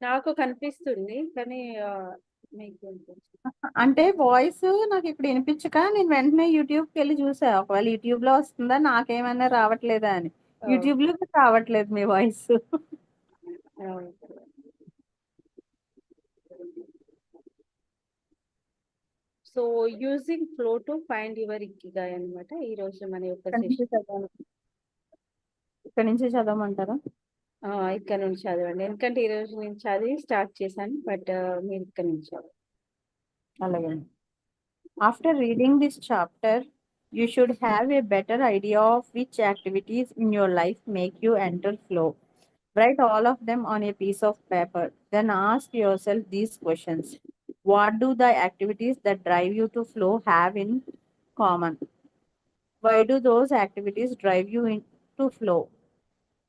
నాకు కనిపిస్తుంది. కానీ మీకేంటంటే అంటే వాయిస్ నాకు ఇక్కడ వినిపించక నేను వెంటనే యూట్యూబ్కి వెళ్ళి చూసా, ఒకవేళ యూట్యూబ్ లో వస్తుందా నాకేమైనా రావట్లేదా అని. ఓహ్! యూట్యూబ్ లో రావట్లేదు మీ వాయిస్. అవును. So, using flow to find your ikigai అనమాట. ఈరోజు మన యొక్క ఇక్కడ నుంచి సెషన్. చదవను, ఇక్కడ నుంచి చదవమంటారా? ఇక్కడ నుంచి చదవండి. ఎందుకంటే ఈరోజు నేను చదివి స్టార్ట్ చేశాను. బట్ మీరు ఇక్కడ నుంచి చదవండి. అలాగే. After reading this chapter, you should have a better idea of which activities in your life make you enter flow. Write all of them on a piece of paper. Then ask yourself these questions. What do the activities that drive you to flow have in common? Why do those activities drive you into flow?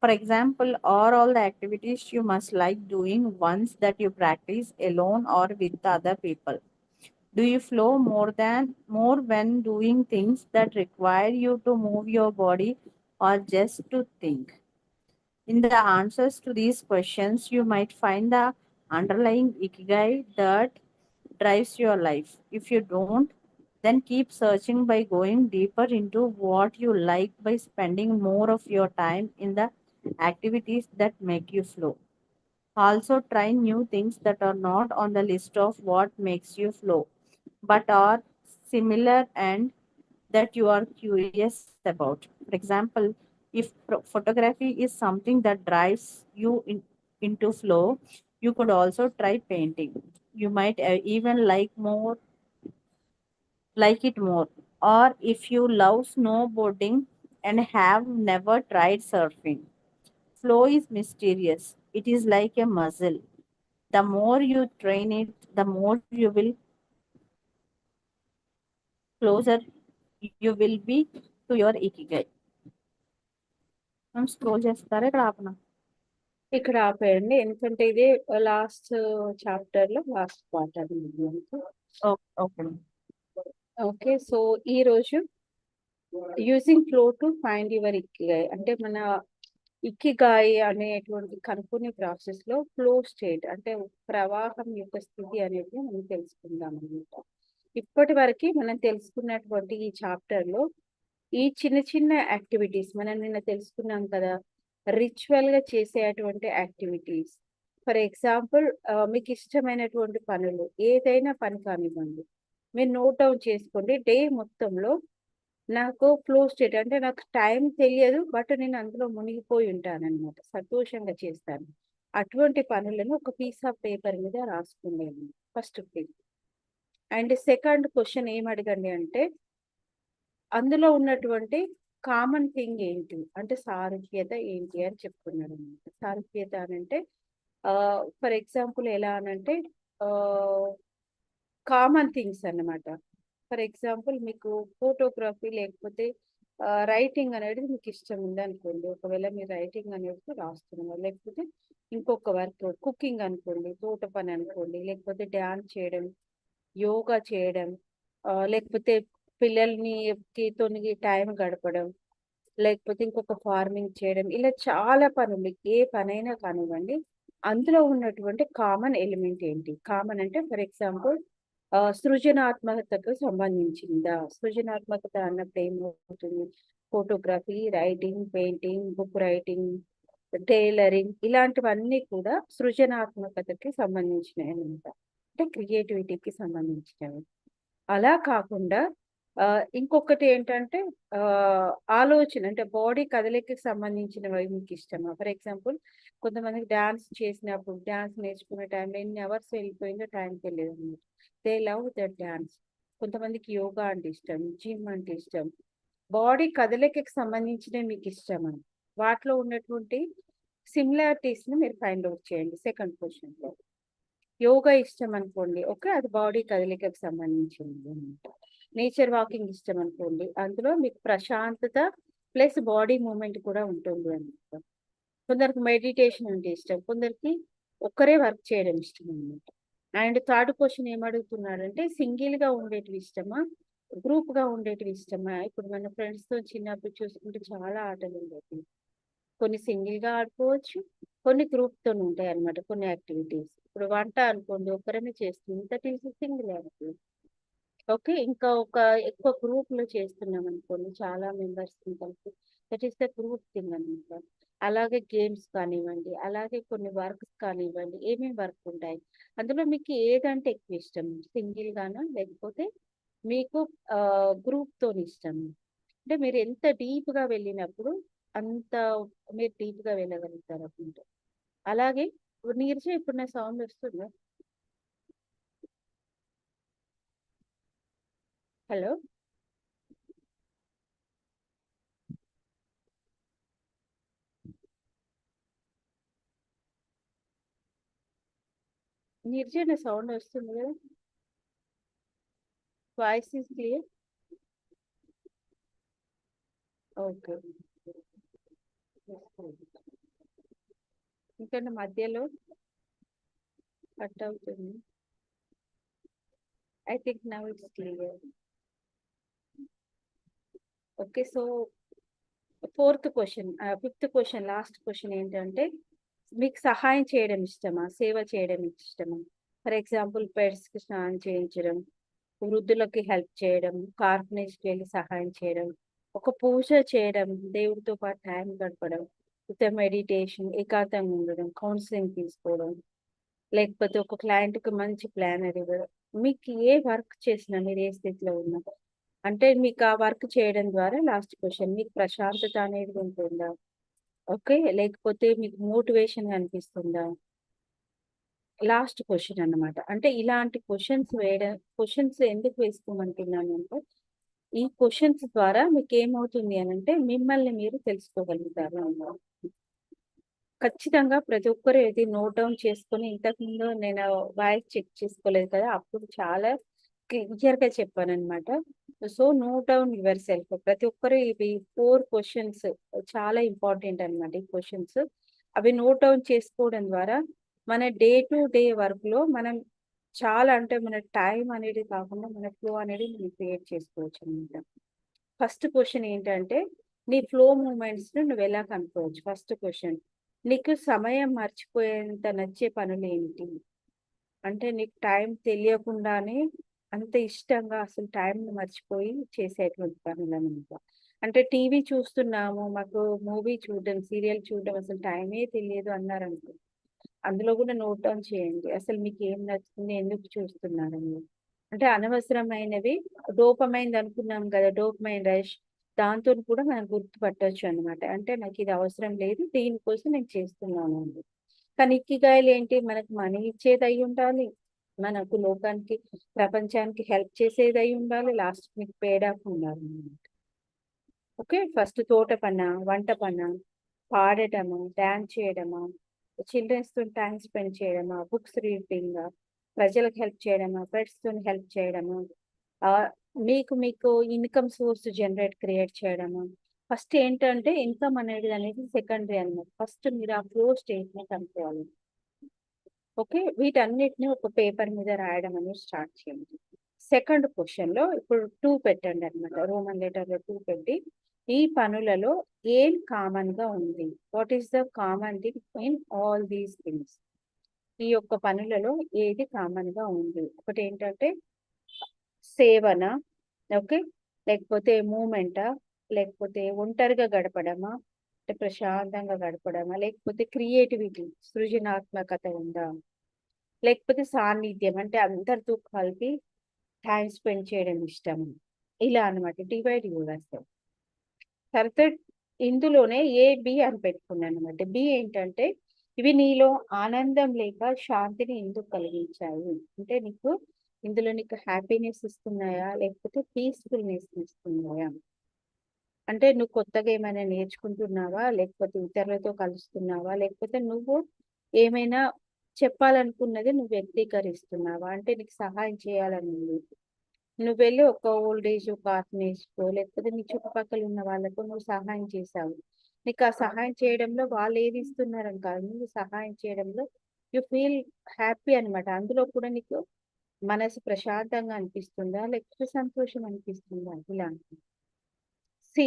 For example, are all the activities you must like doing ones that you practice alone or with other people? Do you flow more when doing things that require you to move your body or just to think? In the answers to these questions, you might find the underlying ikigai that drives your life. If you don't, then keep searching by going deeper into what you like by spending more of your time in the activities that make you flow. Also, try new things that are not on the list of what makes you flow, but are similar and that you are curious about. For example, if photography is something that drives you into flow, you could also try painting. You might even like it more. Or if you love snowboarding and have never tried surfing, flow is mysterious. It is like a muscle. The more you train it, the more you will closer you will be to your ikigai. మనం scroll చేస్తారా ఇక్కడ ఆపనా? ఇక్కడ ఆపేయండి. ఎందుకంటే ఇదే last chapter లో last part అది. Okay. Okay. So, ఈరోజు using flow to find your ikigai అంటే మన ఇకిగాయ్ అనేటువంటి కనుక్కునే ప్రాసెస్ లో ఫ్లో స్టేట్ అంటే ప్రవాహం యొక్క స్థితి అనేది మనం తెలుసుకుందాం అనమాట. ఇప్పటి వరకు మనం తెలుసుకున్నటువంటి ఈ చాప్టర్ లో ఈ చిన్న చిన్న యాక్టివిటీస్ మనం నిన్న తెలుసుకున్నాం కదా, రిచువల్ గా చేసేటువంటి యాక్టివిటీస్. ఫర్ ఎగ్జాంపుల్, మీకు ఇష్టమైనటువంటి పనులు ఏదైనా పని కానివ్వండి, మీరు నోట్ డౌన్ చేసుకోండి. డే మొత్తంలో నాకు ఫ్లో స్టేట్ అంటే నాకు టైం తెలియదు. బట్ నేను అందులో మునిగిపోయి ఉంటానన్నమాట. సంతోషంగా చేస్తాను. అటువంటి పనులను ఒక పీస్ ఆఫ్ పేపర్ మీద రాసుకునేది first thing. And second question ఏం అడగండి అంటే, అందులో ఉన్నటువంటి కామన్ థింగ్ ఏంటి అంటే సారూప్యత ఏంటి అని చెప్తున్నాడు అనమాట. సారూప్యత అని అంటే ఫర్ ఎగ్జాంపుల్ ఎలా అనంటే కామన్ థింగ్స్ అన్నమాట. ఫర్ ఎగ్జాంపుల్ మీకు ఫోటోగ్రఫీ లేకపోతే రైటింగ్ అనేది మీకు ఇష్టం ఉందనుకోండి. ఒకవేళ మీరు రైటింగ్ అనేది రాస్తున్నారు, లేకపోతే ఇంకొక వర్క్ కుకింగ్ అనుకోండి, తోట పని అనుకోండి, లేకపోతే డ్యాన్స్ చేయడం, యోగా చేయడం, లేకపోతే పిల్లల్ని తోని టైం గడపడం, లేకపోతే ఇంకొక ఫార్మింగ్ చేయడం, ఇలా చాలా పనులు ఏ పనైనా కానివ్వండి. అందులో ఉన్నటువంటి కామన్ ఎలిమెంట్ ఏంటి? కామన్ అంటే ఫర్ ఎగ్జాంపుల్ సృజనాత్మకతకు సంబంధించిందా? సృజనాత్మకత అన్నప్పుడు ఏమవుతుంది? Photography, writing, painting, book writing, tailoring ఇలాంటివన్నీ కూడా సృజనాత్మకతకి సంబంధించినవి అనమాట. అంటే క్రియేటివిటీకి సంబంధించినవి. అలా కాకుండా ఇంకొకటి ఏంటంటే ఆలోచన అంటే బాడీ కదలికకి సంబంధించినవి మీకు ఇష్టమా? ఫర్ ఎగ్జాంపుల్, కొంతమందికి డాన్స్ చేసినప్పుడు డాన్స్ నేర్చుకునే టైంలో ఎన్ని అవర్స్ వెళ్ళిపోయిందో టైం తెలియదనమాట. They love that dance. కొంతమందికి యోగా అంటే ఇష్టం, జిమ్ అంటే ఇష్టం. బాడీ కదలికకి సంబంధించినవి మీకు ఇష్టమా? వాటిలో ఉన్నటువంటి సిమిలారిటీస్‌ని మీరు ఫైండ్ ఔట్ చేయండి సెకండ్ క్వెషన్‌లో. యోగా ఇష్టం అనుకోండి. ఓకే. అది బాడీ కదలికకు సంబంధించింది అనమాట. నేచర్ వాకింగ్ ఇష్టం అనుకోండి. అందులో మీకు ప్రశాంతత ప్లస్ బాడీ మూవ్‌మెంట్ కూడా ఉంటుంది అనమాట. కొందరికి మెడిటేషన్ అంటే ఇష్టం. కొందరికి ఒక్కరే వర్క్ చేయడం ఇష్టం అనమాట. అండ్ థర్డ్ క్వెషన్ ఏమడుగుతున్నాడంటే సింగిల్‌గా ఉండేటివి ఇష్టమా? గ్రూప్‌గా ఉండేటివి ఇష్టమా? ఇప్పుడు మన ఫ్రెండ్స్‌తో చిన్నప్పుడు చూసుకుంటే చాలా ఆటలు ఉండేవి. కొన్ని సింగిల్‌గా ఆడుకోవచ్చు. కొన్ని గ్రూప్‌తో ఉంటాయన్నమాట కొన్ని యాక్టివిటీస్. ఇప్పుడు వంట అనుకోండి ఒక్కరమే చేస్తుంది. That is single activity. Okay. ఇంకా ఎక్కువ గ్రూప్‌లో చేస్తున్నామనుకోండి చాలా మెంబర్స్‌ని కలిపి that is the group thing అనమాట. అలాగే గేమ్స్ కానివ్వండి, అలాగే కొన్ని వర్క్స్ కానివ్వండి, ఏమేమి వర్క్ ఉంటాయి. అందులో మీకు ఏదంటే ఎక్కువ ఇష్టం? సింగిల్‌గానా? లేకపోతే మీకు గ్రూప్‌తోని ఇష్టమా? అంటే మీరు ఎంత డీప్‌గా వెళ్ళినప్పుడు అంత మీరు డీప్‌గా వెళ్ళగలుగుతారనమాట. అలాగే ఇప్పుడు నీరజ ఇప్పుడు నా సౌండ్ వస్తుందా? హలో! నీరజ నా సౌండ్ వస్తుంది కదా? Voice is clear? ఓకే. ఎందుకంటే మధ్యలో కట్ అవుతుంది. I think now it's clear. Okay. So, fifth question last question ఏంటంటే, మీకు సహాయం చేయడం ఇష్టమా? సేవ చేయడం ఇష్టమా? ఫర్ ఎగ్జాంపుల్ పెట్స్‌కి స్నానం చేయించడం, వృద్ధులకి హెల్ప్ చేయడం, ఆర్ఫనేజ్‌కి వెళ్లి సహాయం చేయడం, ఒక పూజ చేయడం, దేవుడితో పాటు టైం గడపడం, లేకపోతే మెడిటేషన్, ఏకాంతంగా ఉండడం, కౌన్సెలింగ్ తీసుకోవడం, లేకపోతే ఒక క్లయింట్‌కి మంచి ప్లానర్ ఇవ్వడం. మీకు ఏ వర్క్ చేసినా మీరు ఏ స్థితిలో ఉన్నా, అంటే మీకు ఆ వర్క్ చేయడం ద్వారా లాస్ట్ క్వెషన్ మీకు ప్రశాంతత అనేది ఉంటుందా? ఓకే. లేకపోతే మీకు మోటివేషన్‌గా అనిపిస్తుందా? లాస్ట్ క్వెషన్ అన్నమాట. అంటే ఇలాంటి క్వెషన్స్ ఎందుకు వేసుకోమంటున్నానంటే, ఈ క్వెషన్స్ ద్వారా మీకేమవుతుంది అనంటే, మిమ్మల్ని మీరు తెలుసుకోగలుగుతారు అన్నమాట. ఖచ్చితంగా ప్రతి ఒక్కరు ఇది నోట్ డౌన్ చేసుకొని ఇంతకుముందు నేను వాయిస్ చెక్ చేసుకోలేదు కదా! అప్పుడు చాలా క్లియర్‌గా చెప్పాననమాట. So, note down your self. ప్రతి ఒక్కరు ఇవి 4 క్వెషన్స్ చాలా ఇంపార్టెంట్ అనమాట ఈ క్వెషన్స్. అవి నోట్ డౌన్ చేసుకోవడం ద్వారా మన డే టు డే వర్క్‌లో మనం చాలా అంటే మన టైం అనేది కాకుండా మన ఫ్లో అనేది మనం క్రియేట్ చేసుకోవచ్చనమాట. ఫస్ట్ క్వెషన్ ఏంటంటే, నీ ఫ్లో మూవ్‌మెంట్స్‌ని నువ్వెలా కనుక్కోవచ్చు? First question. నీకు సమయం మర్చిపోయేంత నచ్చే పనులేంటి? అంటే నీకు టైం తెలియకుండానే అంత ఇష్టంగా అసలు టైంని మర్చిపోయి చేసేటువంటి పనులనమాట. అంటే టీవీ చూస్తున్నాము, మాకు మూవీ చూడడం, సీరియల్ చూడడం అసలు టైమే తెలియదు అన్నారనుకో, అందులో కూడా నోట్ డౌన్ చేయండి. అసలు మీకేం నచ్చుతుంది? ఎందుకు చూస్తున్నారని. అంటే అనవసరమైనవి డోపమైన్‌ది అనుకున్నాం కదా! డోపమైన్ రష్ దాంతోని కూడా మనం గుర్తుపట్టొచ్చు అన్నమాట. అంటే నాకిది అవసరం లేదు. దీనికోసం నేను చేస్తున్నాను అని. కానీ ఇకిగాయలేంటి మనకు మనీ ఇచ్చేదై ఉండాలి. మనకు లోకానికి, ప్రపంచానికి హెల్ప్ చేసేదై ఉండాలి. లాస్ట్‌కి మీకు పేడ్ ఆఫ్ ఉండాలన్నమాట. ఓకే. ఫస్ట్ తోట పనా, వంట పనా, పాడటమా, డాన్స్ చేయడమా, చిల్డ్రన్స్‌తోని టైమ్ స్పెండ్ చేయడమా, బుక్స్ రీడింగా, ప్రజలకు హెల్ప్ చేయడమా, పెట్స్‌తోని హెల్ప్ చేయడమా, ఆహ్, మీకు ఇన్‌కమ్ సోర్స్ క్రియేట్ చేయడమా. ఫస్ట్ ఏంటంటే ఇన్‌కమ్ అనేది సెకండరీ అన్నమాట. ఫస్ట్ మీరు ఆ ఫ్లో స్టేట్‌ని కనుక్కోవాలి. ఓకే. వీటన్నిటిని ఒక పేపర్ మీద రాయడం అనేది స్టార్ట్ చేయండి. సెకండ్ క్వెషన్‌లో ఇప్పుడు 2 పెట్టండన్నమాట. రోమన్ లెటర్‌లో 2 పెట్టి, ఈ పనులలో ఏం కామన్‌గా ఉంది? What is the common thing in all these things? ఈ యొక్క పనులలో ఏది కామన్‌గా ఉంది? ఒకటేంటంటే సేవనా? ఓకే. లేకపోతే మూవ్‌మెంటా? లేకపోతే ఒంటరిగా గడపడమా? అంటే ప్రశాంతంగా గడపడమా? లేకపోతే క్రియేటివిటీ, సృజనాత్మకత ఉందా? లేకపోతే సాన్నిధ్యం అంటే అందరితో కలిపి టైమ్ స్పెండ్ చేయడం ఇష్టము. ఇలా అన్నమాట. Divide yourself. తర్వాత ఇందులోనే ఏ, బి అని పెట్టుకున్నానన్నమాట. బి ఏంటంటే ఇవి నీలో ఆనందం లేక శాంతిని ఎందుకు కలిగించాయి? అంటే ఇందులో నీకు హ్యాపీనెస్ ఇస్తున్నాయా? లేకపోతే పీస్‌ఫుల్‌నెస్‌ని ఇస్తున్నాయా? అంటే నువ్వు కొత్తగా ఏమైనా నేర్చుకుంటున్నావా? లేకపోతే ఇతరులతో కలుస్తున్నావా? లేకపోతే నువ్వు ఏమైనా చెప్పాలనుకున్నది నువ్వు వ్యక్తీకరిస్తున్నావా? అంటే నీకు సహాయం చేయాలనుంది. నువ్వెళ్ళి ఒక ఓల్డ్ ఏజ్, ఒక ఆర్ఫనేజ్‌కో లేకపోతే నీ చుట్టుపక్కల ఉన్న వాళ్ళకో నువ్వు సహాయం చేశావు. నీకు ఆ సహాయం చేయడంలో వాళ్ళు ఏది ఇస్తున్నారని కాదు. నువ్వు సహాయం చేయడంలో యూ ఫీల్ హ్యాపీ అనమాట. అందులో కూడా నీకు మనసు ప్రశాంతంగా అనిపిస్తుందా? లేకపోతే సంతోషం అనిపిస్తుందా? ఇలా. సి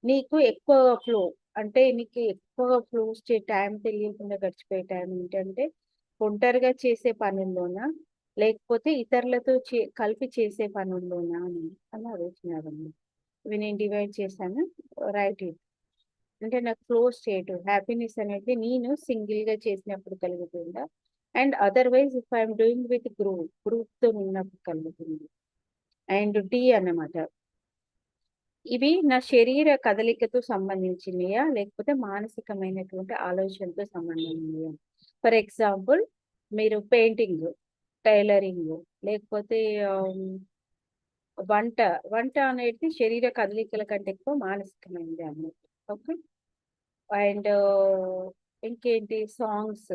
నీకు ఎక్కువ ఫ్లో. అంటే మీకు ఎక్కువగా ఫ్లో స్టేట్ టైం తెలియకుండా గడిచిపోయే టైం ఏంటంటే ఒంటరిగా చేసే పనుల్లోనా లేకపోతే ఇతరులతో కలిపి చేసే పనుల్లోనా అని అడుగుతున్నారండి. ఇవి నేను డివైడ్ చేశాను. Right it. అంటే నాకు ఫ్లో స్టేట్ హ్యాపీనెస్ అనేది నేను సింగిల్ గా చేసినప్పుడు కలుగుతుందా and otherwise if I'm doing with group తో ఉన్నప్పుడు కలుగుతుంది. అండ్ డి అన్నమాట, ఇవి నా శరీర కదలికతో సంబంధించినయా లేకపోతే మానసికమైనటువంటి ఆలోచనతో సంబంధించినయా. ఫర్ ఎగ్జాంపుల్ మీరు పెయింటింగ్, టైలరింగ్, లేకపోతే ఆమ్, వంట వంట అనేది శరీర కదలికల కంటే ఎక్కువ మానసికమైనది అన్నమాట. ఓకే. అండ్ ఇంకేంటి సాంగ్స్,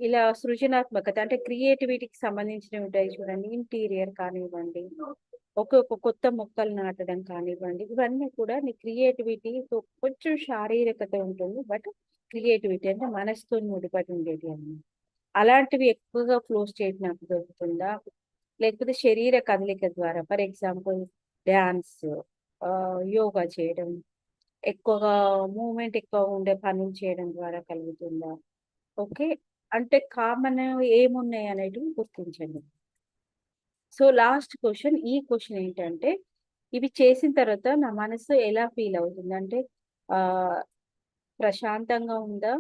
ఇలా సృజనాత్మకత అంటే క్రియేటివిటీకి సంబంధించినవి ఉంటాయి చూడండి. ఇంటీరియర్ కానివ్వండి, ఒక్కొక్క కొత్త మొక్కలు నాటడం కానివ్వండి, ఇవన్నీ కూడా నీ క్రియేటివిటీతో కొంచెం శారీరకత ఉంటుంది, బట్ క్రియేటివిటీ అంటే మనసుతో ముడిపడి ఉండేది అన్నమాట. అలాంటివి ఎక్కువగా ఫ్లో స్టేట్ నాకు దొరుకుతుందా లేకపోతే శరీర కదలిక ద్వారా, ఫర్ ఎగ్జాంపుల్ డ్యాన్స్, యోగా చేయడం, ఎక్కువగా మూమెంట్ ఎక్కువ ఉండే పనులు చేయడం ద్వారా కలుగుతుందా. ఓకే. అంటే కామన్ ఏమున్నాయి అనేటివి గుర్తించండి. సో లాస్ట్ క్వశ్చన్, ఈ క్వశ్చన్ ఏంటంటే ఇవి చేసిన తర్వాత నా మనసు ఎలా ఫీల్ అవుతుంది అంటే ఆ ప్రశాంతంగా ఉందా,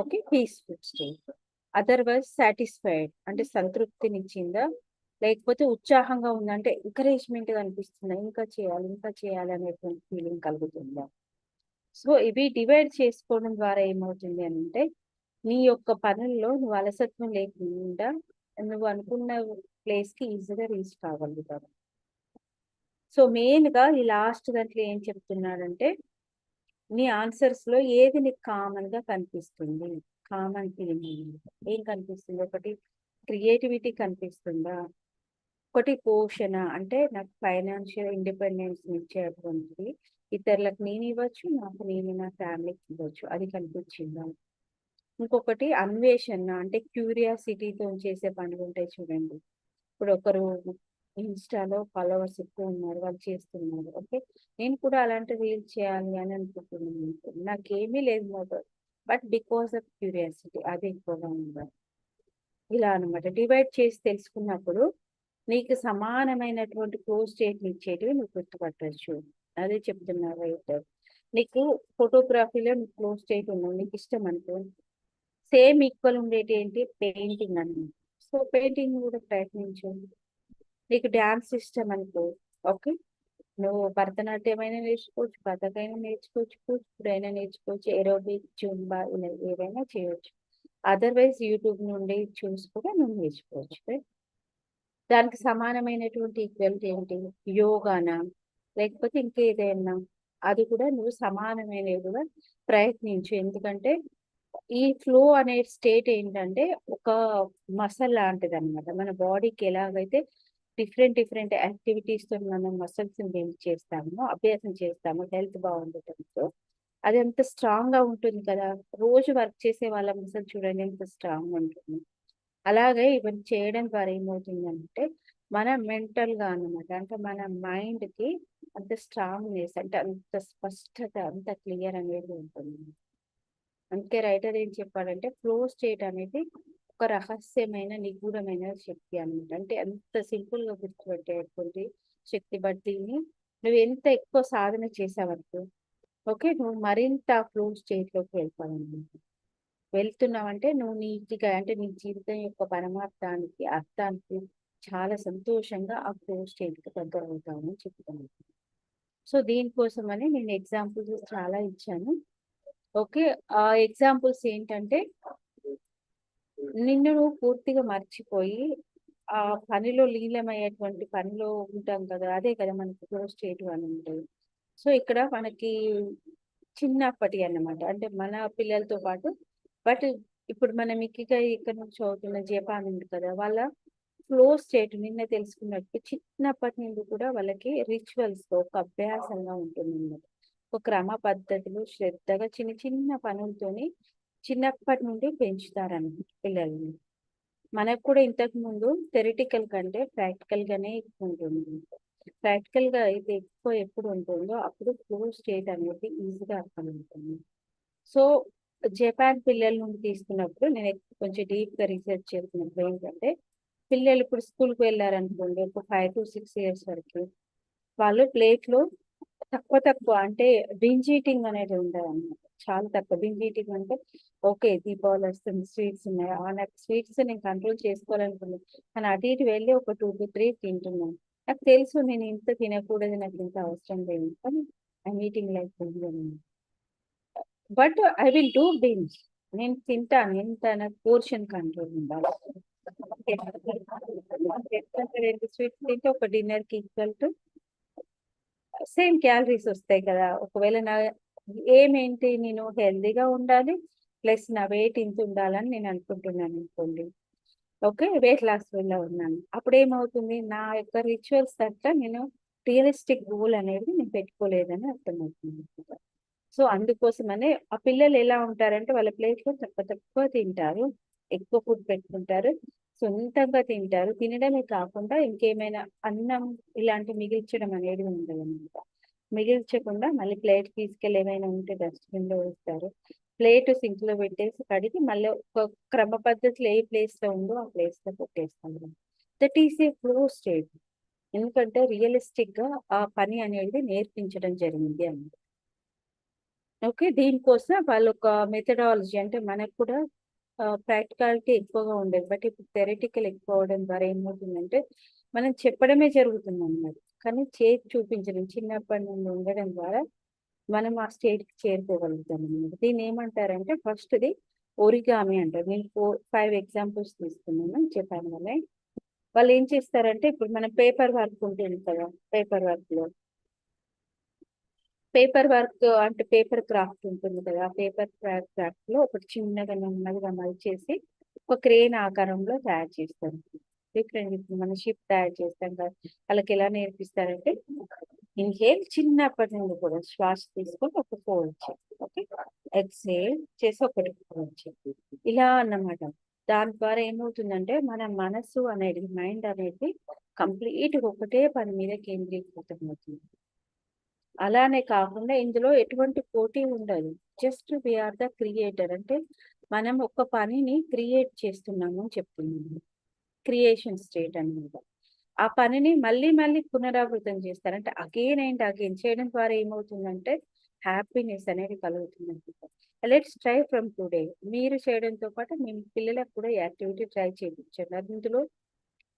okay, peaceful state. Otherwise satisfied అంటే సంతృప్తినిచ్చిందా, లేకపోతే ఉత్సాహంగా ఉందా అంటే ఎంకరేజ్మెంట్ అనిపిస్తుందా, ఇంకా చేయాలి అనేటువంటి ఫీలింగ్ కలుగుతుందా. సో ఇవి డివైడ్ చేసుకోవడం ద్వారా ఏమవుతుంది అని అంటే నీ యొక్క పనుల్లో నువ్వు అలసత్వం లేకుండా నువ్వు అనుకున్న ప్లేస్ కి ఈజీగా రీచ్ కాగలుగుతావు. సో మెయిన్ గా ఈ లాస్ట్ దాంట్లో ఏం చెప్తున్నాడంటే నీ ఆన్సర్స్ లో ఏది నీకు కామన్ గా కనిపిస్తుంది, కామన్ ఫీలింగ్ ఏం కనిపిస్తుంది. ఒకటి క్రియేటివిటీ కనిపిస్తుందా, ఒకటి పోషణ అంటే నాకు ఫైనాన్షియల్ ఇండిపెండెన్స్ ఇచ్చేటువంటిది, ఇతరులకు నేను ఇవ్వచ్చు, నాకు నేను నా ఫ్యామిలీకి ఇవ్వచ్చు, అది కనిపించిందా. ఇంకొకటి అన్వేషణ అంటే క్యూరియాసిటీతో చేసే పనులు ఉంటాయి చూడండి. ఇప్పుడు ఒకరు ఇన్స్టాలో ఫాలోవర్స్ ఎక్కువ ఉన్నారు, వాళ్ళు చేస్తున్నారు, ఓకే, నేను కూడా అలాంటి రీల్స్ చేయాలి అని అనుకుంటున్నాను. నాకేమీ లేదు motto, but because of curiosity అది ఎక్కువగా ఉండాలి. ఇలా అనమాట డివైడ్ చేసి తెలుసుకున్నప్పుడు నీకు సమానమైనటువంటి క్లోజ్ స్టేట్ని ఇచ్చేటివి నువ్వు గుర్తుపట్టచ్చు. అదే చెప్తున్నా రైట్. నీకు ఫోటోగ్రఫీలో నీకు క్లోజ్ స్టేట్ ఉన్నావు, నీకు ఇష్టం అనుకో, సేమ్ ఈక్వల్ ఉండేటి ఏంటి పెయింటింగ్ అన్నమాట. సో పెయింటింగ్ కూడా ప్రయత్నించు. నీకు డ్యాన్స్ ఇష్టం అనుకో, ఓకే, నువ్వు భరతనాట్యం అయినా నేర్చుకోవచ్చు, కథక్ అయినా నేర్చుకోవచ్చు, కూచిపూడి అయినా నేర్చుకోవచ్చు, ఏరోబిక్, జుంబా ఇలా ఏవైనా చేయవచ్చు. అదర్వైజ్ యూట్యూబ్ నుండి చూసి కూడా నువ్వు నేర్చుకోవచ్చు. right? దానికి సమానమైనటువంటి ఈక్వాలిటీ ఏంటి, యోగానా లేకపోతే ఇంకేదైనా, అది కూడా నువ్వు సమానమైనవి కూడా ప్రయత్నించు. ఎందుకంటే ఈ ఫ్లో అనే స్టేట్ ఏంటంటే ఒక మసల్ లాంటిది అనమాట. మన బాడీకి ఎలాగైతే డిఫరెంట్ డిఫరెంట్ యాక్టివిటీస్ తో మనం మసిల్స్ బిల్డ్ చేస్తామో, అభ్యాసం చేస్తామో హెల్త్ బాగుండటంతో, అది ఎంత స్ట్రాంగ్ గా ఉంటుంది కదా. రోజు వర్క్ చేసే వాళ్ళ మసిల్ చూడండి ఎంత స్ట్రాంగ్ ఉంటుంది. అలాగే ఇవన్నీ చేయడం ద్వారా ఏమవుతుందంటే మన మెంటల్ గా అన్నమాట, అంటే మన మైండ్ కి అంత స్ట్రాంగ్నెస్ అంటే అంత స్పష్టత, అంత క్లియర్ అనేది ఉంటుంది. అందుకే రైటర్ ఏం చెప్పాడంటే ఫ్లో స్టేట్ అనేది ఒక రహస్యమైన నిగూఢమైన శక్తి అన్నమాట. అంటే అంత సింపుల్ గా గుర్తుపెట్టేటువంటి శక్తి. బట్ దీన్ని నువ్వు ఎంత ఎక్కువ సాధన చేసావనుకో, ఓకే, నువ్వు మరింత ఫ్లో స్టేట్ లోకి వెళ్తావన్నమాట. వెళ్తున్నావంటే నువ్వు నీటిగా అంటే నీ జీవితం యొక్క పరమార్థానికి అర్థానికి చాలా సంతోషంగా ఆ ఫ్లో స్టేట్ కి దగ్గర అవుతావని చెప్తున్నాను. సో దీనికోసమని నేను ఎగ్జాంపుల్స్ చాలా ఇచ్చాను. ఓకే. ఆ ఎగ్జాంపుల్స్ ఏంటంటే నిన్ను నువ్వు పూర్తిగా మర్చిపోయి ఆ పనిలో లీనమయ్యేటువంటి పనిలో ఉంటాం కదా, అదే కదా మనకి ఫ్లో స్టేట్ అని ఉంటుంది. సో ఇక్కడ మనకి చిన్నప్పటి అన్నమాట, అంటే మన పిల్లలతో పాటు, బట్ ఇప్పుడు మనం ఇక్కడ నుంచి చదువుతున్న జపాన్ ఉంది కదా, వాళ్ళ ఫ్లో స్టేట్ నిన్న తెలుసుకున్నట్టు చిన్నప్పటి నుండి కూడా వాళ్ళకి రిచువల్స్ ఒక అభ్యాసంగా ఉంటుంది అన్నమాట. ఒక క్రమ పద్ధతులు శ్రద్ధగా చిన్న చిన్న పనులతోని చిన్నప్పటి నుండి పెంచుతారన్నమాట పిల్లల్ని. మనకు కూడా ఇంతకు ముందు థెరటికల్ కంటే ప్రాక్టికల్ గానే ఎక్కువ ఉంటుంది. ప్రాక్టికల్ గా అయితే ఎక్కువ ఎప్పుడు ఉంటుందో అప్పుడు ఫ్లో స్టేట్ అనేది ఈజీగా అర్థమవుతుంది. సో జపాన్ పిల్లల నుండి తీసుకున్నప్పుడు నేను కొంచెం డీప్ గా రీసెర్చ్ చేసినప్పుడు ఏంటంటే, పిల్లలు ఇప్పుడు స్కూల్కి వెళ్ళారనుకోండి, ఒక 5 to 6 years వరకు వాళ్ళు ప్లేట్లో తక్కువ తక్కువ అంటే బింజ్ ఈటింగ్ అనేది ఉండదు అనమాట. చాలా తక్కువ బింజ్ ఈటింగ్ అంటే, ఓకే దీపావళి వస్తుంది స్వీట్స్ ఉన్నాయి, నాకు స్వీట్స్ నేను కంట్రోల్ చేసుకోవాలనుకున్నాను, కానీ అటు ఇటు వెళ్ళి ఒక 2 to 3 తింటున్నాను. నాకు తెలుసు నేను ఇంత తినకూడదు, నాకు ఇంత అవసరం లేదు, కానీ I meeting like but I will do binge. నేను తింటాను ఎంత, నాకు పోర్షన్ కంట్రోల్ ఉండాలి. రెండు స్వీట్స్ తింటే ఒక డిన్నర్ కి ఈక్వల్ టు సేమ్ క్యాలరీస్ వస్తాయి కదా. ఒకవేళ నా ఏంటి, నేను హెల్దీగా ఉండాలి ప్లస్ నా వెయిట్ ఇంత ఉండాలని నేను అనుకుంటున్నాను అనుకోండి, ఓకే వెయిట్ లాస్ లో ఉన్నాను, అప్పుడు ఏమవుతుంది, నా యొక్క రిచువల్స్ తట్ట నేను రియలిస్టిక్ గోల్ అనేది నేను పెట్టుకోలేదని అర్థమవుతుంది. సో అందుకోసమనే ఆ పిల్లలు ఎలా ఉంటారంటే, వాళ్ళ ప్లేట్లో తక్కువ తక్కువ తింటారు, ఎక్కువ ఫుడ్ పెట్టుకుంటారు, సొంతంగా తింటారు, తినడమే కాకుండా ఇంకేమైనా అన్నం ఇలాంటి మిగిల్చడం అనేది ఉండదన్నమాట. మిగిల్చకుండా మళ్ళీ ప్లేట్ తీసుకెళ్ళి ఏమైనా ఉంటే డస్ట్బిన్ లో వేస్తారు, ప్లేట్ సింక్ లో పెట్టేసి కడిగి మళ్ళీ ఒక క్రమ పద్ధతిలో ఏ ప్లేస్ లో ఉందో ఆ ప్లేస్ లో పెట్టేస్తాం. That is a flow state. ఎందుకంటే రియలిస్టిక్ గా ఆ పని అనేది నేర్పించడం జరిగింది అన్నమాట. ఓకే దీనికోసం వాళ్ళు ఒక మెథడాలజీ, అంటే మనకు కూడా ప్రాక్టికాలిటీ ఎక్కువగా ఉండేది, బట్ ఇప్పుడు థెరటికల్ ఎక్కువ అవడం ద్వారా ఏమవుతుందంటే, మనం చెప్పడమే జరుగుతుంది అన్నమాట, కానీ చేసి చూపించడం చిన్నప్పటి నుండి ఉండడం ద్వారా మనం ఆ స్టేట్కి చేరుకోగలుగుతాం అన్నమాట. దీన్ని ఏమంటారంటే, ఫస్ట్ది ఒరిగామి అంటారు. నేను 4-5 ఎగ్జాంపుల్స్ తీసుకున్నాను చెప్పాను వల్లే. వాళ్ళు ఏం చేస్తారంటే, ఇప్పుడు మనం పేపర్ వర్క్ ఉంటుంది కదా, పేపర్ వర్క్ అంటే పేపర్ క్రాఫ్ట్ ఉంటుంది కదా, ఆ పేపర్ క్రాఫ్ట్ లో ఒకటి చిన్నగా నెమ్మదిగా మలిచేసి ఒక క్రేన్ ఆకారంలో తయారు చేస్తారు. డిఫరెంట్ ఇప్పుడు మన షిప్ తయారు చేస్తాం కదా, వాళ్ళకి ఎలా నేర్పిస్తారంటే, ఇన్హేల్ చిన్నప్పటి నుండి కూడా శ్వాస తీసుకొని ఒక ఫోల్డ్ చేయాలి, ఓకే ఎక్సేల్ చేసి ఒకటి ఫోల్డ్ చేయాలి, ఇలా అన్నమాట. దాని ద్వారా ఏమవుతుందంటే, మన మనసు అనేది, మైండ్ అనేది కంప్లీట్ ఒకటే పని మీద కేంద్రీకృతం అవుతుంది. అలానే కాకుండా ఇందులో ఎటువంటి పోటీ ఉండదు, జస్ట్ వీఆర్ ద క్రియేటర్, అంటే మనం ఒక పనిని క్రియేట్ చేస్తున్నాము అని చెప్తున్నాము, క్రియేషన్ స్టేట్ అన్నమాట. ఆ పనిని మళ్ళీ మళ్ళీ పునరావృతం చేస్తారు, అంటే అగైన్ అండ్ అగైన్ చేయడం ద్వారా ఏమవుతుందంటే హ్యాపీనెస్ అనేది కలుగుతుంది. Let's try from today. మీరు చేయడంతో పాటు మీ పిల్లలకు కూడా ఈ యాక్టివిటీ ట్రై చేయించండి. అందులో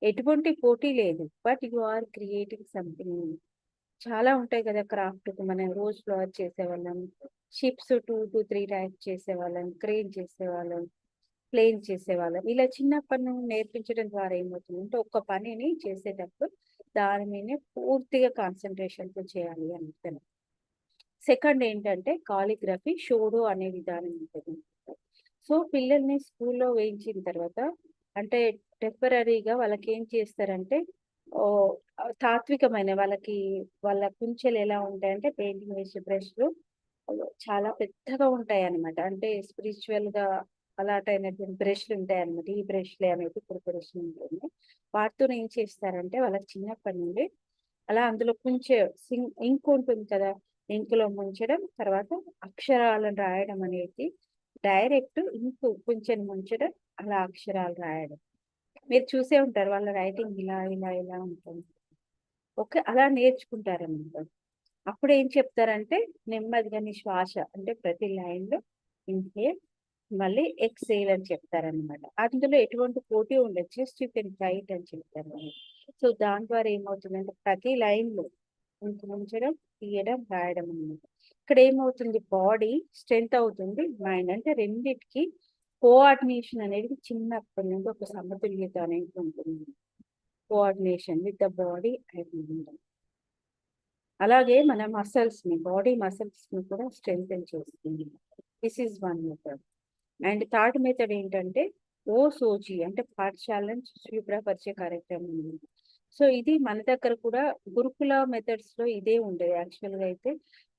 ఎటువంటి పోటీ లేదు, but you are creating something. చాలా ఉంటాయి కదా క్రాఫ్ట్, మనం రోజ్ ఫ్లవర్ చేసేవాళ్ళం, షిప్స్ 2 to 3 టైప్స్ చేసేవాళ్ళం, క్రేన్ చేసేవాళ్ళం, ప్లేన్ చేసేవాళ్ళం. ఇలా చిన్నప్పటి నుండి నేర్పించడం ద్వారా ఏమవుతుందంటే, ఒక పనిని చేసేటప్పుడు దాని మీద పూర్తిగా కాన్సన్ట్రేషన్ తో చేయాలి అని. సెకండ్ ఏంటంటే కాలిగ్రఫీ షోడో అనే విధానం ఉంటుంది. సో పిల్లల్ని స్కూల్లో వేయించిన తర్వాత, అంటే టెంపరీగా వాళ్ళకి ఏం చేస్తారంటే, ఓ తాత్వికమైన వాళ్ళకి, వాళ్ళ కుంచెలు ఎలా ఉంటాయంటే, పెయింటింగ్ వేసే బ్రష్లు చాలా పెద్దగా ఉంటాయి అన్నమాట, అంటే స్పిరిచువల్ గా అలాట్ అయినటువంటి బ్రష్లు ఉంటాయి అన్నమాట. ఈ బ్రష్లే అనేది ప్రిపరేషన్ ఉంటుంది. వాటితో ఏం చేస్తారంటే, వాళ్ళకి చిన్నప్పటి నుండి అలా అందులో కొంచెం ఇంక్ ఉంటుంది కదా, ఇంక్ లో ముంచడం, తర్వాత అక్షరాలను రాయడం అనేది, డైరెక్ట్ ఇంక్ కొంచెం ముంచడం, అలా అక్షరాలు రాయడం. మీరు చూసే ఉంటారు వాళ్ళ రైటింగ్ ఇలా ఇలా ఇలా ఉంటుంది, ఓకే అలా నేర్చుకుంటారన్నమాట. అప్పుడు ఏం చెప్తారంటే, నెమ్మదిగా నీ శ్వాస, అంటే ప్రతి లైన్ లో ఇన్హేల్ మళ్ళీ ఎక్సేల్ అని చెప్తారనమాట. అందులో ఎటువంటి పోటీ ఉండదు, జస్ట్ యూ కెన్ రైట్ అని చెప్తారు. సో దాని ద్వారా ఏమవుతుందంటే, ప్రతి లైన్ లో ఉంచడం, తీయడం, రాయడం అన్నమాట. ఇక్కడ ఏమవుతుంది, బాడీ స్ట్రెంగ్త్ అవుతుంది, మైండ్, అంటే రెండిటికి కోఆర్డినేషన్ అనేది చిన్నప్పటి నుండి ఒక సమతుల్యత అనేది ఉంటుంది. Coordination with the body and mind. అలాగే మన మసిల్స్ ని, బాడీ మసిల్స్ ని కూడా స్ట్రెంగ్తెన్ చేస్తుంది. This is one method. And third method ఏంటంటే ఓసోజీ, అంటే పాఠశాలను శుభ్రపరిచే కార్యక్రమం ఉంది. సో ఇది మన దగ్గర కూడా గురుకుల మెథడ్స్ లో ఇదే ఉండేది యాక్చువల్ గా అయితే,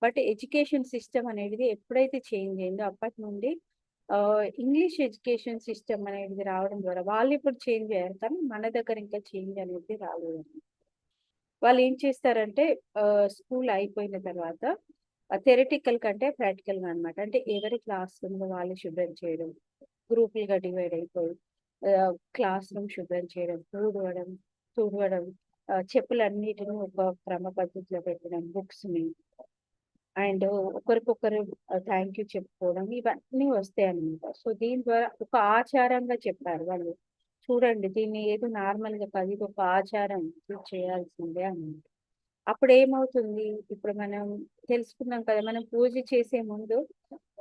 బట్ ఎడ్యుకేషన్ సిస్టమ్ అనేది ఎప్పుడైతే చేంజ్ అయిందో అప్పటి నుండి ఇంగ్లీష్ ఎడ్యుకేషన్ సిస్టమ్ అనేది రావడం ద్వారా వాళ్ళు ఇప్పుడు చేంజ్ అయ్యారు, కానీ మన దగ్గర ఇంకా చేంజ్ అనేది రాలేదు. వాళ్ళు ఏం చేస్తారంటే స్కూల్ అయిపోయిన తర్వాత థియరిటికల్ కంటే ప్రాక్టికల్గా అనమాట. అంటే ఎవరి క్లాస్ రూమ్లో వాళ్ళు శుభ్రం చేయడం, గ్రూపులుగా డివైడ్ అయిపోయి క్లాస్ రూమ్ శుభ్రం చేయడం, తుడవడం, చెప్పులన్నిటిని ఒక క్రమ పద్ధతిలో పెట్టడం, బుక్స్ని అండ్ ఒకరికొకరు థ్యాంక్ యూ చెప్పుకోవడం ఇవన్నీ వస్తాయన్నమాట. సో దీని ద్వారా ఒక ఆచారంగా చెప్పారు వాళ్ళు. చూడండి దీన్ని ఏదో నార్మల్గా కాదు, ఇది ఒక ఆచారం, ఇది చేయాల్సిందే అన్నమాట. అప్పుడు ఏమవుతుంది, ఇప్పుడు మనం తెలుసుకున్నాం కదా, మనం పూజ చేసే ముందు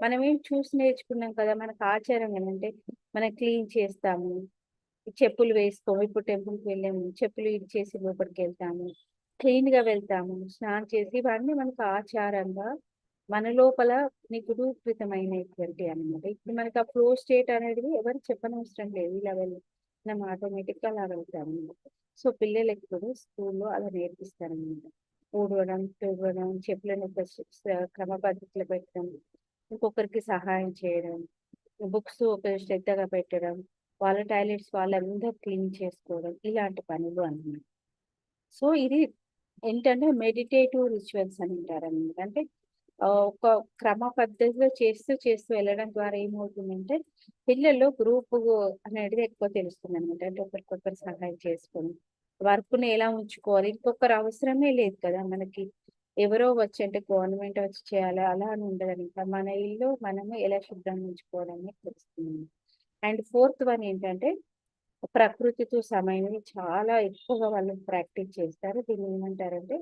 మనం ఏం చూసి నేర్చుకున్నాం కదా, మనకు ఆచారం ఏంటంటే మనం క్లీన్ చేస్తాము, చెప్పులు వేసుకోము. ఇప్పుడు టెంపుల్కి వెళ్ళాము, చెప్పులు ఇచ్చేసి లోపలికి వెళ్తాము, క్లీన్ గా వెళ్తాము, స్నానం చేసి, ఇవన్నీ మనకు ఆచారంగా మన లోపల నిగుడీకృతమైనటువంటి అన్నమాట. ఇప్పుడు మనకి ఆ ఫ్లో స్టేట్ అనేది ఎవరు చెప్పనవసరం లేదు, ఇలా వెళ్ళి మనం ఆటోమేటిక్ గా అలా వెళ్తాము. సో పిల్లలకి కూడా స్కూల్లో అలా నేర్పిస్తారనమాట. ఊడవడం, తుడవడం, చెప్పులను ఒక క్రమ పద్ధతిలో పెట్టడం, ఇంకొకరికి సహాయం చేయడం, బుక్స్ ఒక శ్రద్ధగా పెట్టడం, వాళ్ళ టాయిలెట్స్ వాళ్ళందరూ క్లీన్ చేసుకోవడం, ఇలాంటి పనులు అన్నమాట. సో ఇది ఏంటంటే మెడిటేటివ్ రిచువల్స్ అని అంటారన్నమాట. అంటే ఒక క్రమ పద్ధతిలో చేస్తూ చేస్తూ వెళ్ళడం ద్వారా ఏమవుతుందంటే పిల్లల్లో గ్రూప్ అనేది ఎక్కువ తెలుస్తుంది అనమాట. అంటే ఒకరికొకరు సహాయం చేసుకొని వర్క్ని ఎలా ఉంచుకోవాలి, ఇంకొకరు అవసరమే లేదు కదా మనకి. ఎవరో వచ్చి అంటే గవర్నమెంట్ వచ్చి చేయాలి అలా అని ఉండదనమాట. మన ఇల్లు మనము ఎలా శుభ్రంగా ఉంచుకోవడం అనేది తెలుస్తుంది. అండ్ ఫోర్త్ వన్ ఏంటంటే ప్రకృతితో సమయం చాలా ఎక్కువగా వాళ్ళు ప్రాక్టీస్ చేస్తారు. దీన్ని ఏమంటారంటే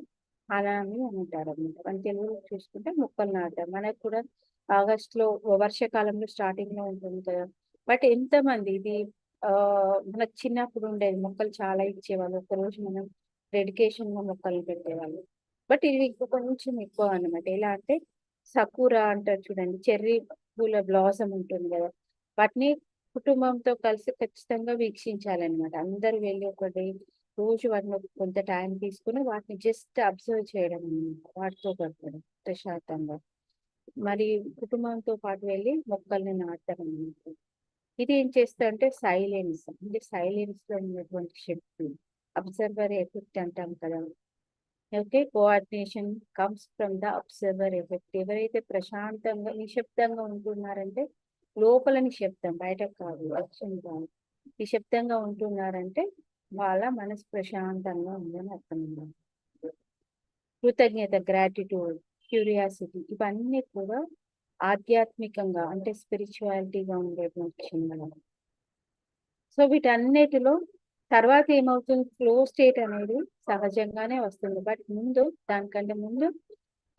హనామి అని అంటారు అనమాట. మన తెలుగులో చూసుకుంటే మొక్కలు నాటడం. మనకు కూడా ఆగస్టులో వర్షాకాలంలో స్టార్టింగ్ లో ఉంటుంది కదా. బట్ ఎంతమంది ఇది మనకు చిన్నప్పుడు ఉండేది, మొక్కలు చాలా ఇచ్చేవాళ్ళు. ఒకరోజు మనం డెడికేషన్ గా మొక్కలు పెట్టేవాళ్ళు. బట్ ఇది ఇంకా కొంచెం ఎక్కువ అన్నమాట. ఎలా అంటే సకూరా అంటారు చూడండి, చెర్రీ పూల బ్లాసమ్ ఉంటుంది కదా, వాటిని కుటుంబంతో కలిసి ఖచ్చితంగా వీక్షించాలన్నమాట. అందరూ వెళ్ళి ఒకటి రోజు వాటిని కొంత టైం తీసుకుని వాటిని జస్ట్ అబ్జర్వ్ చేయడం అన్నమాట. వాటితో గడపడం ప్రశాంతంగా, మరి కుటుంబంతో పాటు వెళ్ళి మొక్కల్ని నాటడం అన్నమాట. ఇది ఏం చేస్తా అంటే సైలెన్స్, అంటే సైలెన్స్ లో ఉన్నటువంటి శక్తి, అబ్జర్వర్ ఎఫెక్ట్ అంటాం కదా. Okay, coordination comes from the observer effect. ఎవరైతే ప్రశాంతంగా నిశ్శబ్దంగా ఉంటున్నారంటే, లోపల నిశ్శబ్దం, బయటకు కాదు, అచ్చం కాదు, నిశ్శబ్దంగా ఉంటున్నారంటే వాళ్ళ మనసు ప్రశాంతంగా ఉందని అర్థం ఉండాలి. కృతజ్ఞత, గ్రాటిట్యూడ్, క్యూరియాసిటీ, ఇవన్నీ కూడా ఆధ్యాత్మికంగా అంటే స్పిరిచువాలిటీగా ఉండేటువంటి క్షణాలు. సో వీటన్నిటిలో తర్వాత ఏమవుతుంది, ఫ్లో స్టేట్ అనేది సహజంగానే వస్తుంది. బట్ ముందు, దానికంటే ముందు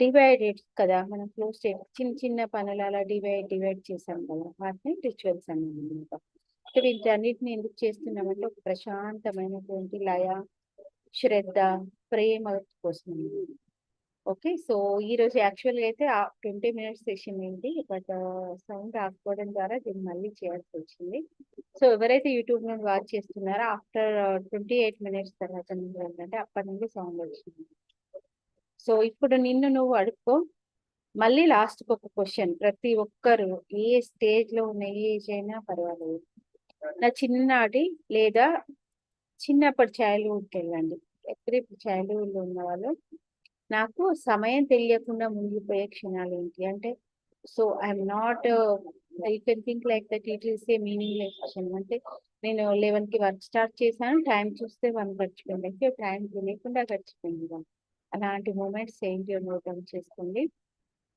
డివైడెడ్ కదా, మనం ఫ్లో స్టేట్ చిన్న చిన్న పనులు అలా డివైడ్ చేసాం కదా, వాటిని రిచువల్స్ అన్నమాట. అంటే వీటన్నిటిని ఎందుకు చేస్తున్నామంటే ఒక ప్రశాంతమైనటువంటి లయ, శ్రద్ధ, ప్రేమ కోసం. ఓకే, సో ఈ రోజు యాక్చువల్గా అయితే 20 మినిట్స్ సెషన్ ఏంటి, బట్ సౌండ్ రాకపోవడం ద్వారా దీన్ని మళ్ళీ చేయాల్సి వచ్చింది. సో ఎవరైతే యూట్యూబ్ నుండి వాచ్ చేస్తున్నారో ఆఫ్టర్ 28 మినిట్స్ తర్వాత నుండి ఏంటంటే అప్పటి నుండి సౌండ్ వచ్చింది. సో ఇప్పుడు నిన్ను నువ్వు అడుక్కో. మళ్ళీ లాస్ట్కి ఒక క్వశ్చన్, ప్రతి ఒక్కరు ఏ స్టేజ్ లో ఉన్న ఏ ఏజ్ అయినా పర్వాలేదు, నా చిన్ననాటి లేదా చిన్నప్పటి చైల్డ్హుడ్కి వెళ్ళండి. ఎప్పుడు చైల్డ్హుడ్ లో ఉన్న వాళ్ళు, నాకు సమయం తెలియకుండా మునిగిపోయే క్షణాలు ఏంటి అంటే, so I'm not you can think like that it is a meaningless క్షణం. అంటే నేను 11కి వర్క్ స్టార్ట్ చేశాను, టైం చూస్తే 1 గడిచిపోయింది, అయితే టైం తెలియకుండా గడిచిపోయింది. అలాంటి మూమెంట్స్ ఏంటి నోట్ డౌన్ చేసుకోండి.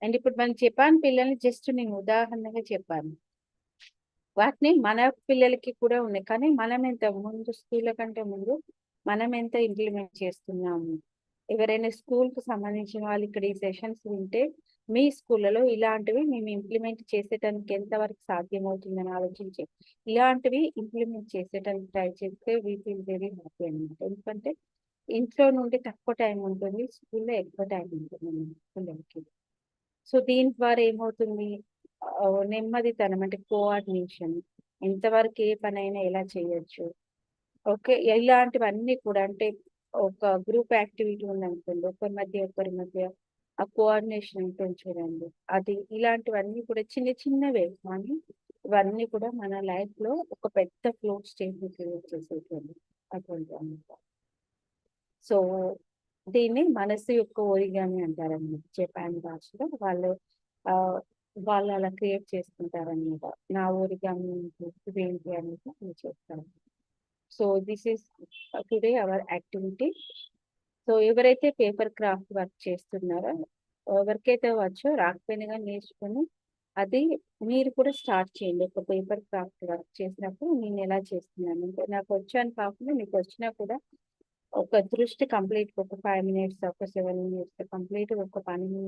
అండ్ ఇప్పుడు మనం చెప్పాను పిల్లల్ని, జస్ట్ నేను ఉదాహరణగా చెప్పాను, వాటిని మన పిల్లలకి కూడా ఉన్నాయి. కానీ మనం ఎంత ముందు, స్కూళ్ళ కంటే ముందు మనం ఎంత ఇంప్లిమెంట్ చేస్తున్నాము. ఎవరైనా స్కూల్కి సంబంధించిన వాళ్ళు ఇక్కడ ఈ సెషన్స్ వింటే మీ స్కూళ్ళలో ఇలాంటివి మేము ఇంప్లిమెంట్ చేసేటానికి ఎంతవరకు సాధ్యమవుతుందని ఆలోచించి ఇలాంటివి ఇంప్లిమెంట్ చేసేటానికి ట్రై చేస్తే వీ ఫీల్ వెరీ హ్యాపీ అనమాట. ఎందుకంటే ఇంట్లో నుండి తక్కువ టైం ఉంటుంది, స్కూల్లో ఎక్కువ టైం ఉంటుంది పిల్లలకి. సో దీని ద్వారా ఏమవుతుంది, నెమ్మదితనం అంటే కోఆర్డినేషన్, ఎంతవరకు ఏ పనైనా ఎలా చేయొచ్చు. ఓకే, ఇలాంటివన్నీ కూడా అంటే ఒక గ్రూప్ యాక్టివిటీ ఉందనుకోండి, ఒకరి మధ్య ఆ కోఆర్డినేషన్ ఉంటుంది చూడండి, అది ఇలాంటివన్నీ కూడా చిన్న చిన్నవే కానీ ఇవన్నీ కూడా మన లైఫ్ లో ఒక పెద్ద ఫ్లో స్టేజ్ ని క్రియేట్ చేసేటువంటి అటువంటి అన్నమాట. సో దీన్ని మనసు యొక్క ఓరిగామి అంటారన్నమాట. జపాన్ భాషలో వాళ్ళు ఆ, వాళ్ళు అలా క్రియేట్ చేసుకుంటారన్నమాట. నా ఓరిగామి ఇదేంటి అనేది వాళ్ళు చేస్తారు. So this is today our activity. So ఎవరైతే పేపర్ క్రాఫ్ట్ వర్క్ చేస్తున్నారో, ఎవరికైతే వచ్చో రాకపోయినా కానీ నేర్చుకొని అది మీరు కూడా స్టార్ట్ చేయండి. ఒక పేపర్ క్రాఫ్ట్ వర్క్ చేసినప్పుడు నేను ఎలా చేస్తున్నాను అంటే, నాకు వచ్చాను కాకుండా మీకు వచ్చినా కూడా ఒక దృష్టి కంప్లీట్ ఒక 5 minutes ఒక 7 minutes కంప్లీట్ ఒక పనిని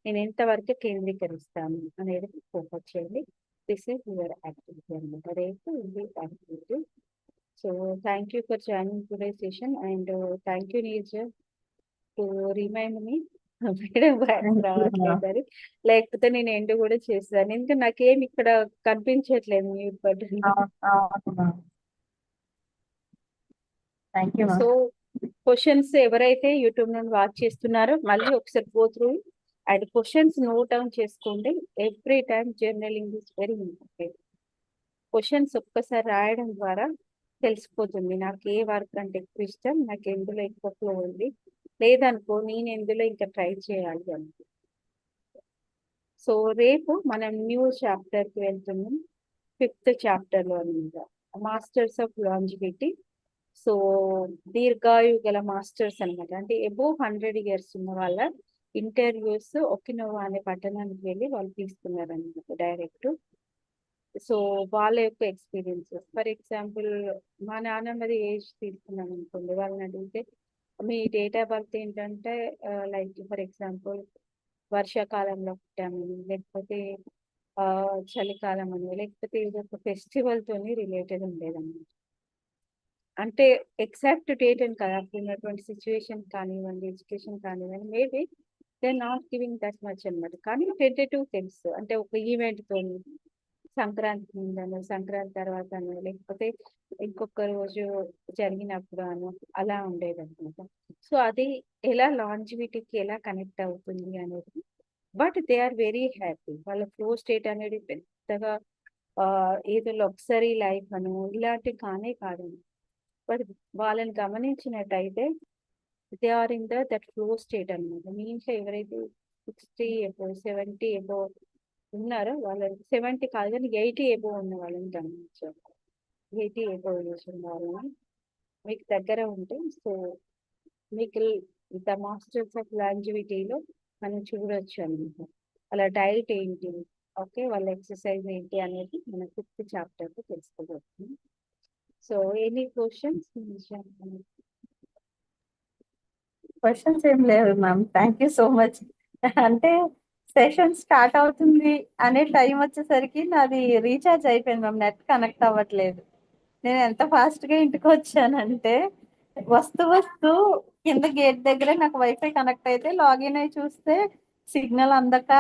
నేను ఎంతవరకు కేంద్రీకరిస్తాను అనేది ఫోకస్ చేయండి. దిస్ ఈస్ యువర్ యాక్టివిటీ అనమాట. రేపు ఇది activity. So thank you for joining today session and thank you Neeraja to remind me madam Thank you, ma'am. రావట్లేదు. లేకపోతే నేను ఎండ్ కూడా చేస్తాను, ఎందుకంటే నాకేం ఇక్కడ కనిపించట్లేదు మ్యూట్ బటన్. అవును ma'am. Thank you, so ma'am. Questions ఎవరైతే యూట్యూబ్ నుండి వాచ్ చేస్తున్నారో మళ్ళీ ఒకసారి go through and questions note down చేసుకోండి. Every time journaling is very important. Questions ఒక్కసారి రాయడం ద్వారా తెలిసిపోతుంది నాకు ఏ వర్క్ అంటే ఎక్కువ ఇష్టం, నాకు ఎందులో ఎక్కువ ఫ్లో ఉంది, లేదనుకో నేను ఎందులో ఇంకా ట్రై చేయాలి అని. సో రేపు మనం న్యూ చాప్టర్కి వెళ్తున్నాం, 5th చాప్టర్లో అనమాట, మాస్టర్స్ ఆఫ్ లాంజివిటీ. సో దీర్ఘాయు గల మాస్టర్స్ అనమాట, అంటే అబోవ్ 100 years ఉన్న వాళ్ళ ఇంటర్వ్యూస్ ఒకినోవా అనే పట్టణానికి వెళ్ళి వాళ్ళు తీసుకున్నారనమాట డైరెక్ట్. సో వాళ్ళ యొక్క ఎక్స్పీరియన్సెస్, ఫర్ ఎగ్జాంపుల్ మా నాన్నమ్మది ఏజ్ తీసుకున్నాం అనుకోండి, వాళ్ళని అడిగితే మీ డేట్ ఆఫ్ బర్త్ ఏంటంటే లైక్ ఫర్ ఎగ్జాంపుల్ వర్షాకాలంలో పుట్టామని, లేకపోతే చలికాలం అని, లేకపోతే ఇది ఒక ఫెస్టివల్ తోని రిలేటెడ్ ఉండేదన్నమాట. అంటే ఎగ్జాక్ట్ డేట్ అని కాదు, అప్పుడు ఉన్నటువంటి సిచ్యువేషన్ కానివ్వండి, ఎడ్యుకేషన్ కానివ్వండి, maybe they not giving that much అనమాట. కానీ టెంటేటివ్ తెలుసు, అంటే ఒక ఈవెంట్ తోని సంక్రాంతి ముందను, సంక్రాంతి తర్వాత అను, లేకపోతే ఇంకొక రోజు జరిగినప్పుడు అను అలా ఉండేది అనమాట. సో అది ఎలా లాంజివిటీకి ఎలా కనెక్ట్ అవుతుంది అనేది. But they are very happy. వాళ్ళ ఫ్లో స్టేట్ అనేది పెద్దగా ఏదో లగ్జరీ లైఫ్ అను ఇలాంటివి కానే కాదండి. బట్ వాళ్ళని గమనించినట్టయితే they are in that flow state అనమాట. మీ ఇంట్లో ఎవరైతే 60 ఎబో 70 ఎబో ఉన్నారో వాళ్ళని, 70 కాదు కానీ 80 ఎబో ఉన్న వాళ్ళని గమనించారు. 80 ఎబో ఏజ్ ఉన్న వాళ్ళని మీకు దగ్గర ఉంటే, సో మీకు ద మాస్టర్స్ ఆఫ్ లాంజివిటీలో మనం చూడొచ్చు అనమాట. వాళ్ళ డైట్ ఏంటి, ఓకే, వాళ్ళ ఎక్సర్సైజ్ ఏంటి అనేది మన 5th చాప్టర్లో తెలుసుకోబోతుంది. So any questions? క్వశ్చన్స్ ఏం లేవు ma'am. Thank you so much. అంటే సెషన్ స్టార్ట్ అవుతుంది అనే టైం వచ్చేసరికి నాది రీఛార్జ్ అయిపోయింది మ్యామ్, నెట్ కనెక్ట్ అవ్వట్లేదు. నేను ఎంత ఫాస్ట్ గా ఇంటికి వచ్చానంటే వస్తూ కింద గేట్ దగ్గర నాకు వైఫై కనెక్ట్ అయితే లాగిన్ అయి చూస్తే సిగ్నల్ అందక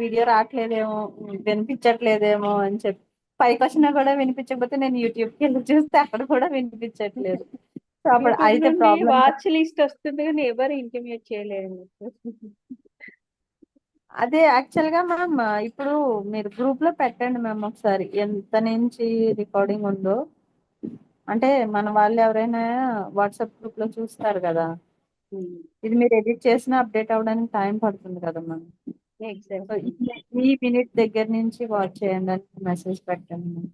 వీడియో రావట్లేదేమో, వినిపించట్లేదేమో అని చెప్పి పైకి వచ్చినా కూడా వినిపించకపోతే నేను యూట్యూబ్కి వెళ్ళి చూస్తే అక్కడ కూడా వినిపించట్లేదు. సో అప్పుడు యూట్యూబ్ అయితే నుండి ప్రాబ్లం. వాచ్ లిస్ట్ వస్తుంది కానీ ఎవరు ఇంటిమేట్ చేయలేరు మీకు. అదే యాక్చువల్ గా మ్యామ్ ఇప్పుడు మీరు గ్రూప్ లో పెట్టండి మ్యామ్ ఒకసారి ఎంత నుంచి రికార్డింగ్ ఉందో. అంటే మన వాళ్ళు ఎవరైనా వాట్సాప్ గ్రూప్ లో చూస్తారు కదా, ఇది మీరు ఎడిట్ చేసిన అప్డేట్ అవ్వడానికి టైం పడుతుంది కదా మ్యామ్. So exactly. ఈ మినిట్ దగ్గర నుంచి వాచ్ చేయండి అని మెసేజ్ పెట్టండి మ్యామ్.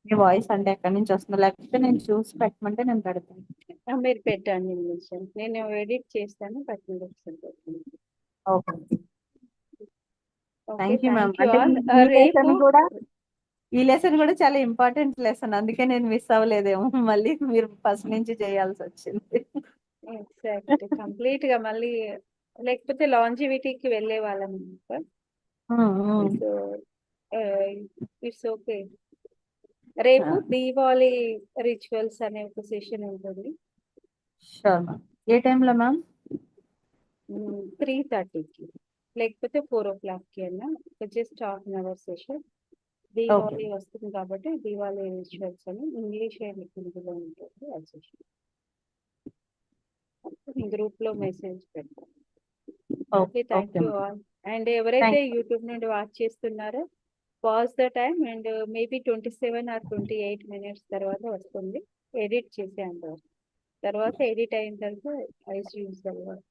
మీ వాయిస్ అంటే ఎక్కడి నుంచి వస్తుందో, లేకపోతే నేను చూసి పెట్టమంటే నేను పెడతాను. మీరు పెట్టండి మెన్షన్, నేను ఎడిట్ చేస్తాను, పెట్టండి ఒకసారి పెట్టండి. Okay, okay, thank you ma'am. Thank you అంటే ఆల్. రేపు ఈ లెసన్ కూడా చాలా ఇంపార్టెంట్ లెసన్, అందుకే నేను మిస్ అవ్వలేదేమో, మళ్ళీ మీరు ఫస్ట్ నుంచి చేయాల్సి వచ్చింది. ఎగ్జాక్ట్ కంప్లీట్ గా మళ్ళీ, లేకపోతే లాంజివిటీకి వెళ్ళే వాళ్ళం. So it's okay. రేపు దీపావళి రిచువల్స్ అనే ఒక సెషన్ ఉంటుంది. Sure ma'am. ఏ టైంలో మ్యామ్? 3:30కి లేకపోతే 4 o'clockకి అన్నా, జస్ట్ ½ hour సెషన్. దీపావళి వస్తుంది కాబట్టి దీపావళి రిచువల్స్ అని ఇంగ్లీష్ అండ్ హిందీలో ఉంటుంది ఆ సెషన్. గ్రూప్ లో మెసేజ్ పెడతాను. Okay, thank you all. And ఎవరైతే యూట్యూబ్ నుండి వాచ్ చేస్తున్నారో pause the time and maybe 27 or 28 minutes తర్వాత వస్తుంది ఎడిట్ చేసే అంతవరకు. తర్వాత ఎడిట్ అయిన తర్వాత ఐస్ యూజ్ ద వర్డ్.